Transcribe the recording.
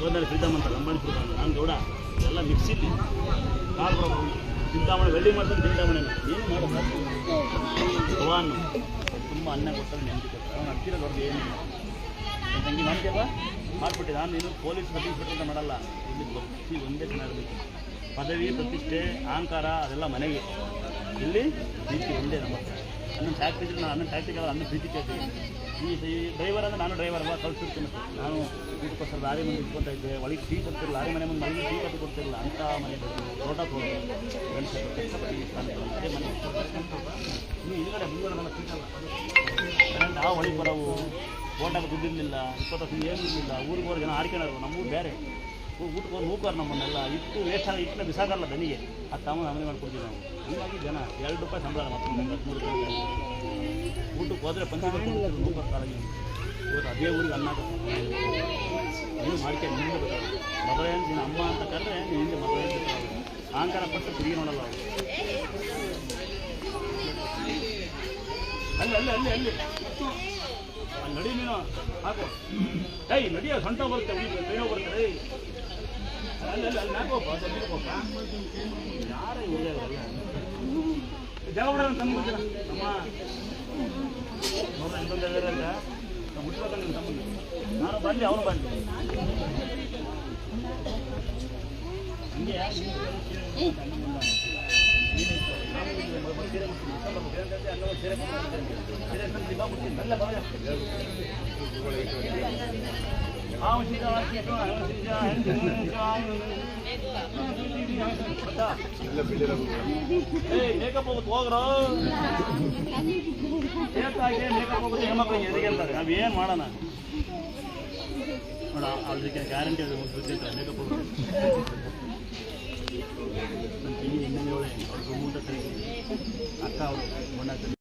ಹೋದ್ಮೇಲೆ ಫ್ರೀಡಮ್ ಅಂತ ಲಂಬಾಣಿ ಫ್ರೀಡಮ್ ನಾನು ಗೌಡ ಎಲ್ಲ ಮಿಕ್ಸಿಲಿ ಕಾಲು ಬರೋದು ಚಿಂತಾಮಣಿ ವೆಲ್ಡಿಂಗ್ ಮಾಡ್ತಾನೆ ಚಿಂತಾಮಣಿ ಏನು ಮಾಡೋದು ಭಗವಾನ್ ತುಂಬ ಅನ್ನ ಕೊಡ್ತಾರೆ ನೆಮ್ಮದಿ ಕೊಡ್ತಾರೆ ಅವ್ನು ಹತ್ತಿರ ದೊಡ್ಡ ಏನಿಲ್ಲ ತಂಗಿ ಮಾಡ್ತೀಯಪ್ಪ ಮಾಡಿಬಿಟ್ಟಿದೆ ನಾನು ನೀನು ಪೊಲೀಸ್ ಪ್ರತಿಷ್ಠೆ ಅಂತ ಮಾಡಲ್ಲ ಇಲ್ಲಿ ಭಕ್ತಿ ಒಂದೇ ಚೆನ್ನಾಗಿರಬೇಕು ಪದವಿ ಪ್ರತಿಷ್ಠೆ ಅಹಂಕಾರ ಅದೆಲ್ಲ ಮನೆಗೆ ಇಲ್ಲಿ ಪ್ರೀತಿ ಒಂದೇ ನಮ್ಮ ಅಣ್ಣನ ಟ್ಯಾಕ್ಸಿ ಇದ್ರೆ ನಾನು ಅಣ್ಣನ ಟ್ಯಾಕ್ಸಿಗೆ ಅನ್ನ ಪ್ರೀತಿ ಕೇಳ್ತೀನಿ ಈ ಡ್ರೈವರ್ ಅಂದರೆ ನಾನು ಡ್ರೈವರ್ ಅಲ್ಲ ಕಳಿಸಿರ್ತೀನಿ ನಾನು ಊಟಕ್ಕೋಸ್ಕರ ಲಾರಿ ಮುಂದೆ ಇಟ್ಕೊತಾ ಇದ್ದೆ ಒಳಗೆ ಟೀ ಕೊಡ್ತಿರಲಿಲ್ಲ ಲಾರಿ ಮನೆ ಮುಂದೆ ಮನೆಗೆ ಟೀ ಕೊಟ್ಟು ಕೊಡ್ತಿರಲಿಲ್ಲ ಅಂಥ ಮನೆ ತೋಟ ತೊಗೊಂಡು ಗಣೇಶ ಅದೇ ಮನೆ ನೀವು ಹಿಂದ್ಗಡೆ ಮುಂದ್ಗಡೆ ಸಿಗಲ್ಲ ಕರೆಂಟ್ ಆ ಒಳಗೆ ಬರೋವು ಓಟಕ್ಕೆ ದುಡ್ಡಿರಲಿಲ್ಲ 20 ವರ್ಷ ಏನೂ ಇರಲಿಲ್ಲ ಊರಿಗೆ ಹೋಗಿ ಜನ ಆಡ್ಕೊಳ್ಳೋರು ನಮ್ಮೂರು ಬೇರೆ ಊಟಕ್ಕೆ ಹೋಗಿ ನೂಕಾರು ನಮ್ಮನ್ನೆಲ್ಲ ಇಟ್ಟು ವೇಸ್ಟ್ ಆಗಿ ಇಟ್ಟನ್ನ ಬಿಸಾಕಲ್ಲ ದನಿಗೆ ಅದು ತಮ್ಮ ಅಮಲಿ ಮಾಡ್ಕೊಡ್ತೀವಿ ನಾವು ಹೀಗಾಗಿ ಜನ ₹2 ಸಂಬಳ ಮತ್ತೊಂದು 13 ರೂಪಾಯಿ ಊಟಕ್ಕೆ ಹೋದರೆ ಪಂಚಮಿ ನೂಕಾರು ಕಾಲಾಗಿ ಇವತ್ತು ಅದೇ ಊರಿಗೆ ಅನ್ನ ನೀವು ಮಾಡ್ಕೊಂಡು ನಿಂದೆ ಬೇಕಾಗುತ್ತೆ ಮದುವೆ ನೀನು ಅಮ್ಮ ಅಂತ ಕರೆದ್ರೆ ನೀವು ಹಿಂದೆ ಮದುವೆ ಅಹಂಕಾರ ಪಟ್ಟು ತಿರುಗಿ ನೋಡಲ್ಲ ಅವರು ಅಲ್ಲಿ ಅಲ್ಲಿ ಅಲ್ಲಿ ಅಲ್ಲಿ ಅಲ್ಲಿ ನಡಿ ನೀನು ಹಾಕು ಏಯ್ ನಡಿಯೋ ಸೊಂಟ ಬರುತ್ತೆ ಕೈಯೋ ಬರ್ತಾರೆ ಅಲ್ಲಿ ಅಲ್ಲಿ ಅಲ್ಲಿ ನಾಕೋಪ್ಪ ಯಾರೇ ಉಳಿಯೋಲ್ಲ ಜಾಗ ತಂದ್ಬಿಡ್ತೀರ ಅಮ್ಮ ನೋಡ್ರಿ ಎಂತಂದ ಹೇಳಿದ್ರಂತ ನಾವು ಮುಟ್ಬೇಕು ನಿಮ್ಮ ಸಂಬಂಧ ನಾನು ಬಂದೆ ಅವನು ಬಂದೆ ಹಂಗೆ ಮೇಕಪ್ ಹೋಗುತ್ತೆ ಹೋಗ್ರೋ ಮೇಕಪ್ ಹೋಗುತ್ತೆ ಹೆಣ್ಮಕ್ಳಿಗೆ ಎದಕ್ಕೆ ಅಂತಾರೆ ನಾವೇನು ಮಾಡೋಣ ನೋಡ ಅದಕ್ಕೆ ಗ್ಯಾರಂಟಿ ಅದು ಮೇಕಪ್ ಹೋಗುತ್ತೆ ನನ್ನ ತಂಗಿ ಇನ್ನೊಂದು ಅವಳು ಅವ್ರು ಅಕ್ಕ ಅವರು